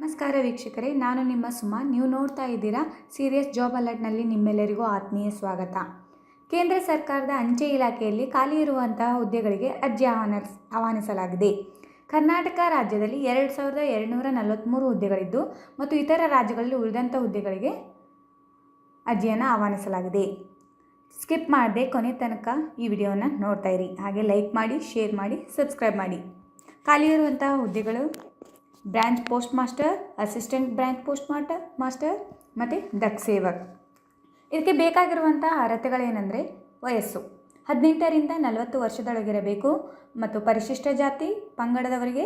ನಮಸ್ಕಾರ ವೀಕ್ಷಕರೇ, ನಾನು ನಿಮ್ಮ ಸುಮಾ. ನೀವು ನೋಡ್ತಾ ಇದ್ದೀರಾ ಸೀರಿಯಸ್ ಜಾಬ್ ಅಲರ್ಟ್ನಲ್ಲಿ ನಿಮ್ಮೆಲ್ಲರಿಗೂ ಆತ್ಮೀಯ ಸ್ವಾಗತ. ಕೇಂದ್ರ ಸರ್ಕಾರದ ಅಂಚೆ ಇಲಾಖೆಯಲ್ಲಿ ಖಾಲಿ ಇರುವಂತಹ ಹುದ್ದೆಗಳಿಗೆ ಅರ್ಜಿ ಆಹ್ವಾನಿಸಲಾಗಿದೆ. ಕರ್ನಾಟಕ ರಾಜ್ಯದಲ್ಲಿ 2243 ಹುದ್ದೆಗಳಿದ್ದು ಮತ್ತು ಇತರ ರಾಜ್ಯಗಳಲ್ಲಿ ಉಳಿದಂಥ ಹುದ್ದೆಗಳಿಗೆ ಅರ್ಜಿಯನ್ನು ಆಹ್ವಾನಿಸಲಾಗಿದೆ. ಸ್ಕಿಪ್ ಮಾಡದೆ ಕೊನೆ ತನಕ ಈ ವಿಡಿಯೋನ ನೋಡ್ತಾ ಇರಿ. ಹಾಗೆ ಲೈಕ್ ಮಾಡಿ, ಶೇರ್ ಮಾಡಿ, ಸಬ್ಸ್ಕ್ರೈಬ್ ಮಾಡಿ. ಖಾಲಿ ಇರುವಂತಹ ಹುದ್ದೆಗಳು branch post master, assistant branch post master ಮತ್ತು ದಕ್ ಸೇವಕ್. ಇದಕ್ಕೆ ಬೇಕಾಗಿರುವಂಥ ಅರ್ಹತೆಗಳೇನೆಂದರೆ ವಯಸ್ಸು 18ರಿಂದ 40 ವರ್ಷದೊಳಗಿರಬೇಕು ಮತ್ತು ಪರಿಶಿಷ್ಟ ಜಾತಿ ಪಂಗಡದವರಿಗೆ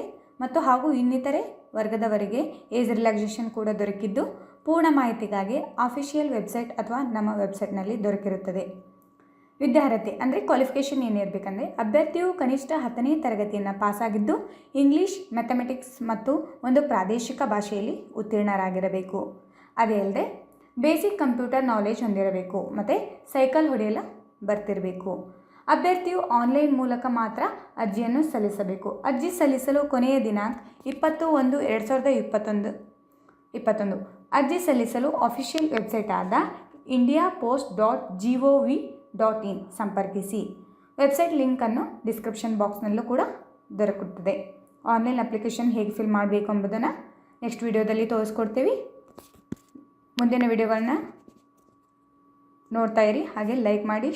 ಹಾಗೂ ಇನ್ನಿತರೆ ವರ್ಗದವರಿಗೆ ಏಜ್ ರಿಲ್ಯಾಕ್ಸೇಷನ್ ಕೂಡ ದೊರಕಿದ್ದು ಪೂರ್ಣ ಮಾಹಿತಿಗಾಗಿ ಅಫಿಷಿಯಲ್ ವೆಬ್ಸೈಟ್ ಅಥವಾ ನಮ್ಮ ವೆಬ್ಸೈಟ್ನಲ್ಲಿ ದೊರಕಿರುತ್ತದೆ. ವಿದ್ಯಾರ್ಹತೆ ಅಂದರೆ ಕ್ವಾಲಿಫಿಕೇಷನ್ ಏನಿರಬೇಕಂದ್ರೆ ಅಭ್ಯರ್ಥಿಯು ಕನಿಷ್ಠ 10ನೇ ತರಗತಿಯನ್ನು ಪಾಸಾಗಿದ್ದು ಇಂಗ್ಲೀಷ್, ಮ್ಯಾಥಮೆಟಿಕ್ಸ್ ಮತ್ತು ಒಂದು ಪ್ರಾದೇಶಿಕ ಭಾಷೆಯಲ್ಲಿ ಉತ್ತೀರ್ಣರಾಗಿರಬೇಕು. ಅದೇ ಅಲ್ಲದೆ ಬೇಸಿಕ್ ಕಂಪ್ಯೂಟರ್ ನಾಲೆಜ್ ಹೊಂದಿರಬೇಕು ಮತ್ತು ಸೈಕಲ್ ಹೊಡೆಯಲು ಬರ್ತಿರಬೇಕು. ಅಭ್ಯರ್ಥಿಯು ಆನ್ಲೈನ್ ಮೂಲಕ ಮಾತ್ರ ಅರ್ಜಿಯನ್ನು ಸಲ್ಲಿಸಬೇಕು. ಅರ್ಜಿ ಸಲ್ಲಿಸಲು ಕೊನೆಯ ದಿನಾಂಕ 20/1/2021. ಅರ್ಜಿ ಸಲ್ಲಿಸಲು ಅಫಿಷಿಯಲ್ ವೆಬ್ಸೈಟ್ ಆದ indiapost.gov.in ಸಂಪರ್ಕಿಸಿ. ವೆಬ್ಸೈಟ್ ಲಿಂಕನ್ನು ಡಿಸ್ಕ್ರಿಪ್ಷನ್ ಬಾಕ್ಸ್ನಲ್ಲೂ ಕೂಡ ದೊರಕುತ್ತದೆ. ಆನ್ಲೈನ್ ಅಪ್ಲಿಕೇಶನ್ ಹೇಗೆ ಫಿಲ್ ಮಾಡಬೇಕು ಎಂಬುದನ್ನು ನೆಕ್ಸ್ಟ್ ವಿಡಿಯೋದಲ್ಲಿ ತೋರಿಸ್ಕೊಡ್ತೀವಿ. ಮುಂದಿನ ವಿಡಿಯೋಗಳನ್ನ ನೋಡ್ತಾ ಇರಿ. ಹಾಗೆ ಲೈಕ್ ಮಾಡಿ,